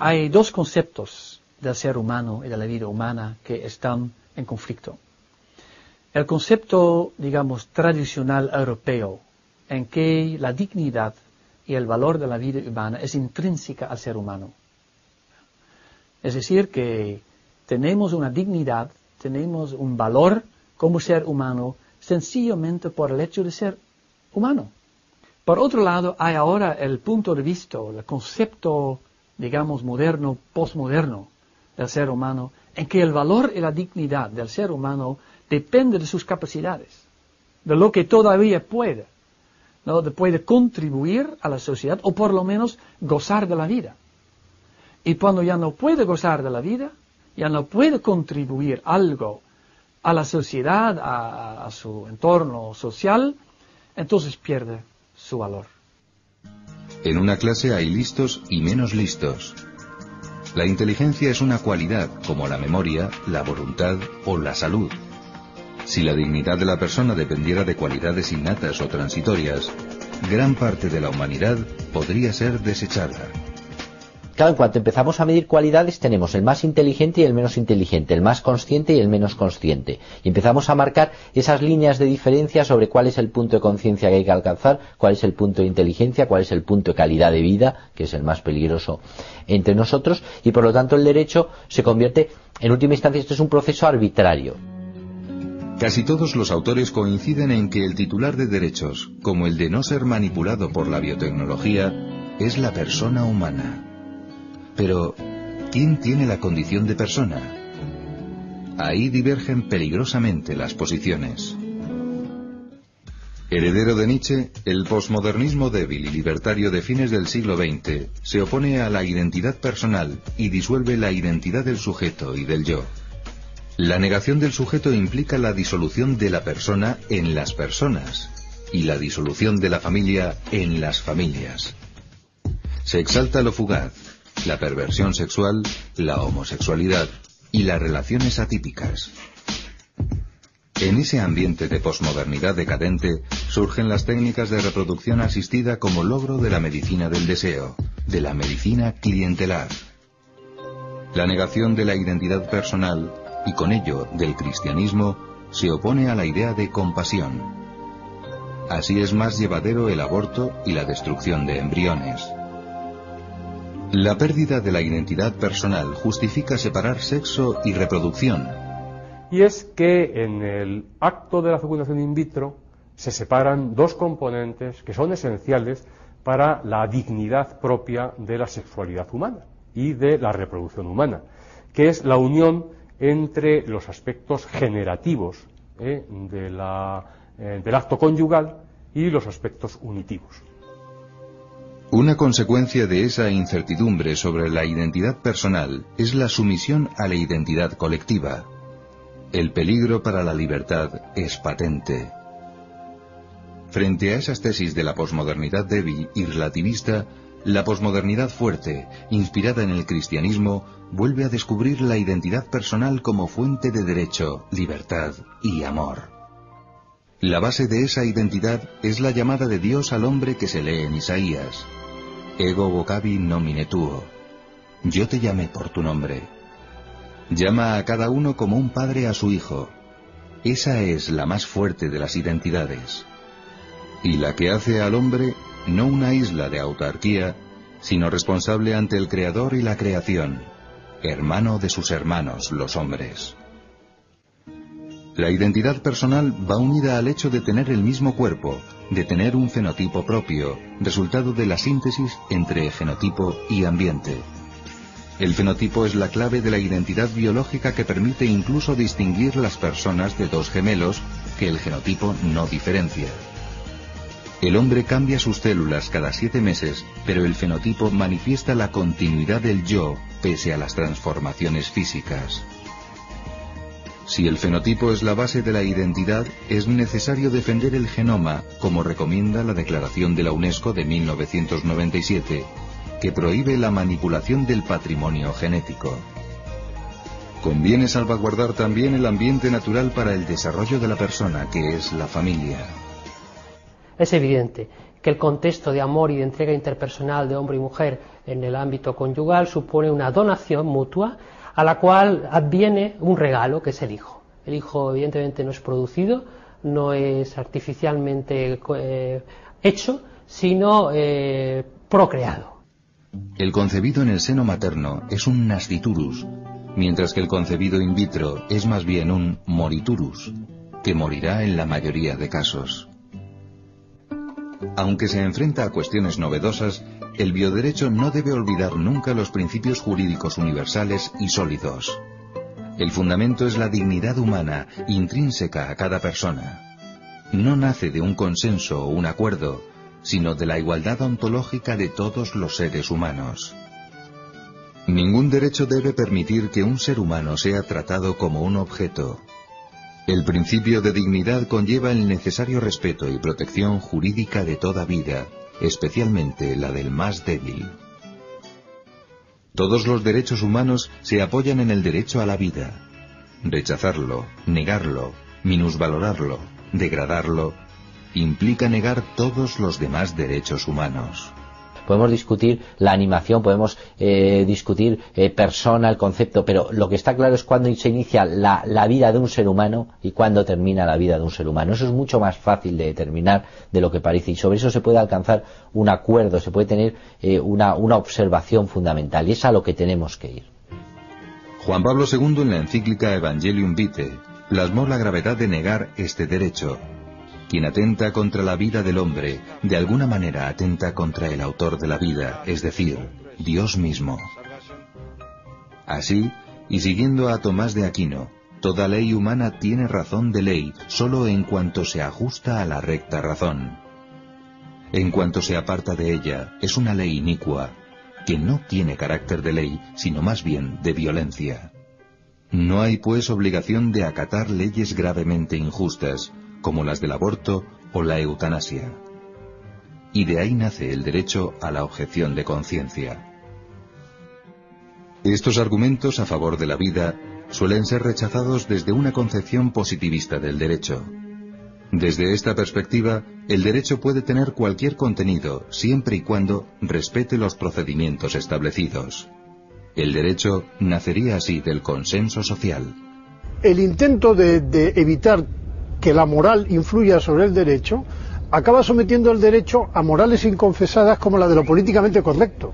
hay dos conceptos del ser humano y de la vida humana que están en conflicto. El concepto, digamos, tradicional europeo, en que la dignidad y el valor de la vida humana es intrínseca al ser humano. Es decir, que tenemos una dignidad, tenemos un valor como ser humano, sencillamente por el hecho de ser humano. Por otro lado, hay ahora el punto de vista, el concepto, digamos, moderno, postmoderno del ser humano, en que el valor y la dignidad del ser humano depende de sus capacidades, de lo que todavía puede, ¿no? Puede contribuir a la sociedad o por lo menos gozar de la vida. Y cuando ya no puede gozar de la vida, ya no puede contribuir algo a la sociedad, a su entorno social, entonces pierde su valor. En una clase hay listos y menos listos. La inteligencia es una cualidad como la memoria, la voluntad o la salud. Si la dignidad de la persona dependiera de cualidades innatas o transitorias, gran parte de la humanidad podría ser desechada. Claro, en cuanto empezamos a medir cualidades tenemos el más inteligente y el menos inteligente, el más consciente y el menos consciente. Y empezamos a marcar esas líneas de diferencia sobre cuál es el punto de conciencia que hay que alcanzar, cuál es el punto de inteligencia, cuál es el punto de calidad de vida, que es el más peligroso entre nosotros, y por lo tanto el derecho se convierte, en última instancia, esto es un proceso arbitrario. Casi todos los autores coinciden en que el titular de derechos, como el de no ser manipulado por la biotecnología, es la persona humana. Pero, ¿quién tiene la condición de persona? Ahí divergen peligrosamente las posiciones. Heredero de Nietzsche, el posmodernismo débil y libertario de fines del siglo XX se opone a la identidad personal y disuelve la identidad del sujeto y del yo. La negación del sujeto implica la disolución de la persona en las personas y la disolución de la familia en las familias. Se exalta lo fugaz, la perversión sexual, la homosexualidad y las relaciones atípicas. En ese ambiente de posmodernidad decadente surgen las técnicas de reproducción asistida como logro de la medicina del deseo, de la medicina clientelar. La negación de la identidad personal y con ello del cristianismo se opone a la idea de compasión. Así es más llevadero el aborto y la destrucción de embriones. La pérdida de la identidad personal justifica separar sexo y reproducción. Y es que en el acto de la fecundación in vitro se separan dos componentes que son esenciales para la dignidad propia de la sexualidad humana y de la reproducción humana, que es la unión entre los aspectos generativos del acto conyugal y los aspectos unitivos. Una consecuencia de esa incertidumbre sobre la identidad personal es la sumisión a la identidad colectiva. El peligro para la libertad es patente. Frente a esas tesis de la posmodernidad débil y relativista, la posmodernidad fuerte, inspirada en el cristianismo, vuelve a descubrir la identidad personal como fuente de derecho, libertad y amor. La base de esa identidad es la llamada de Dios al hombre que se lee en Isaías. Ego vocavi nomine tuo. Yo te llamé por tu nombre. Llama a cada uno como un padre a su hijo. Esa es la más fuerte de las identidades. Y la que hace al hombre no una isla de autarquía, sino responsable ante el Creador y la creación, hermano de sus hermanos, los hombres. La identidad personal va unida al hecho de tener el mismo cuerpo, de tener un fenotipo propio, resultado de la síntesis entre fenotipo y ambiente. El fenotipo es la clave de la identidad biológica que permite incluso distinguir las personas de dos gemelos que el genotipo no diferencia. El hombre cambia sus células cada 7 meses, pero el fenotipo manifiesta la continuidad del yo pese a las transformaciones físicas. Si el fenotipo es la base de la identidad, es necesario defender el genoma, como recomienda la Declaración de la UNESCO de 1997, que prohíbe la manipulación del patrimonio genético. Conviene salvaguardar también el ambiente natural para el desarrollo de la persona, que es la familia. Es evidente que el contexto de amor y de entrega interpersonal de hombre y mujer en el ámbito conyugal supone una donación mutua a la cual adviene un regalo, que es el hijo. El hijo evidentemente no es producido, no es artificialmente hecho, sino procreado. El concebido en el seno materno es un nasciturus, mientras que el concebido in vitro es más bien un moriturus, que morirá en la mayoría de casos. Aunque se enfrenta a cuestiones novedosas, el bioderecho no debe olvidar nunca los principios jurídicos universales y sólidos. El fundamento es la dignidad humana, intrínseca a cada persona. No nace de un consenso o un acuerdo, sino de la igualdad ontológica de todos los seres humanos. Ningún derecho debe permitir que un ser humano sea tratado como un objeto. El principio de dignidad conlleva el necesario respeto y protección jurídica de toda vida, especialmente la del más débil. Todos los derechos humanos se apoyan en el derecho a la vida. Rechazarlo, negarlo, minusvalorarlo, degradarlo, implica negar todos los demás derechos humanos. Podemos discutir la animación, podemos discutir persona, el concepto, pero lo que está claro es cuándo se inicia la vida de un ser humano y cuándo termina la vida de un ser humano. Eso es mucho más fácil de determinar de lo que parece, y sobre eso se puede alcanzar un acuerdo, se puede tener una observación fundamental, y es a lo que tenemos que ir. Juan Pablo II, en la encíclica Evangelium Vitae, plasmó la gravedad de negar este derecho. Quien atenta contra la vida del hombre, de alguna manera atenta contra el autor de la vida, es decir, Dios mismo. Así, y siguiendo a Tomás de Aquino, toda ley humana tiene razón de ley sólo en cuanto se ajusta a la recta razón. En cuanto se aparta de ella, es una ley inicua, que no tiene carácter de ley, sino más bien de violencia. No hay pues obligación de acatar leyes gravemente injustas, como las del aborto o la eutanasia. Y de ahí nace el derecho a la objeción de conciencia. Estos argumentos a favor de la vida suelen ser rechazados desde una concepción positivista del derecho. Desde esta perspectiva, el derecho puede tener cualquier contenido, siempre y cuando respete los procedimientos establecidos. El derecho nacería así del consenso social. El intento de evitar que la moral influya sobre el derecho acaba sometiendo el derecho a morales inconfesadas como la de lo políticamente correcto,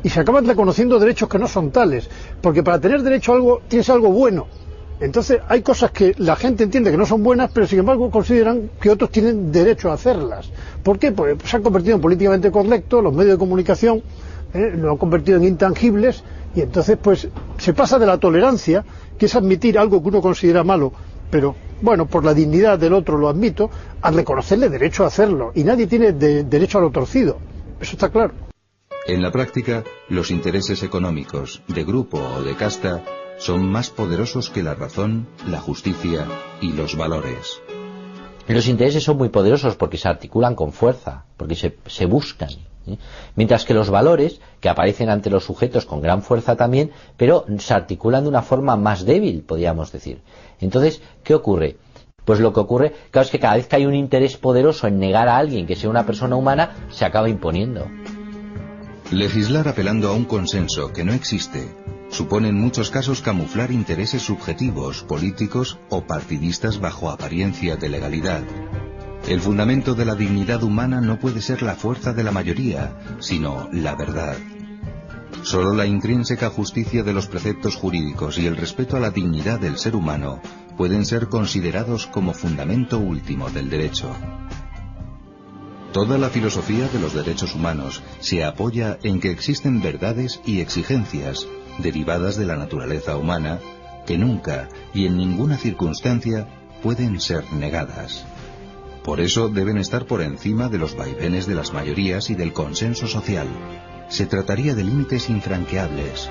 y se acaban reconociendo derechos que no son tales, porque para tener derecho a algo tienes algo bueno. Entonces hay cosas que la gente entiende que no son buenas, pero sin embargo consideran que otros tienen derecho a hacerlas. ¿Por qué? Pues se han convertido en políticamente correcto, los medios de comunicación lo han convertido en intangibles, y entonces pues se pasa de la tolerancia, que es admitir algo que uno considera malo, pero bueno, por la dignidad del otro lo admito, a reconocerle derecho a hacerlo, y nadie tiene derecho a lo torcido, eso está claro. En la práctica, los intereses económicos, de grupo o de casta, son más poderosos que la razón, la justicia y los valores. Los intereses son muy poderosos porque se articulan con fuerza, porque se buscan, ¿sí? Mientras que los valores, que aparecen ante los sujetos con gran fuerza también, pero se articulan de una forma más débil, podríamos decir. Entonces, ¿qué ocurre? Pues lo que ocurre, claro, es que cada vez que hay un interés poderoso en negar a alguien que sea una persona humana, se acaba imponiendo. Legislar apelando a un consenso que no existe supone en muchos casos camuflar intereses subjetivos, políticos o partidistas bajo apariencia de legalidad. El fundamento de la dignidad humana no puede ser la fuerza de la mayoría, sino la verdad. Solo la intrínseca justicia de los preceptos jurídicos y el respeto a la dignidad del ser humano pueden ser considerados como fundamento último del derecho. Toda la filosofía de los derechos humanos se apoya en que existen verdades y exigencias derivadas de la naturaleza humana que nunca y en ninguna circunstancia pueden ser negadas. Por eso deben estar por encima de los vaivenes de las mayorías y del consenso social. Se trataría de límites infranqueables.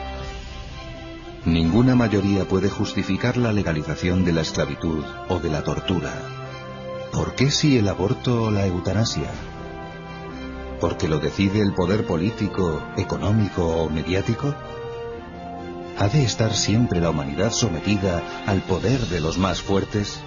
Ninguna mayoría puede justificar la legalización de la esclavitud o de la tortura. ¿Por qué si el aborto o la eutanasia? ¿Porque lo decide el poder político, económico o mediático? ¿Ha de estar siempre la humanidad sometida al poder de los más fuertes?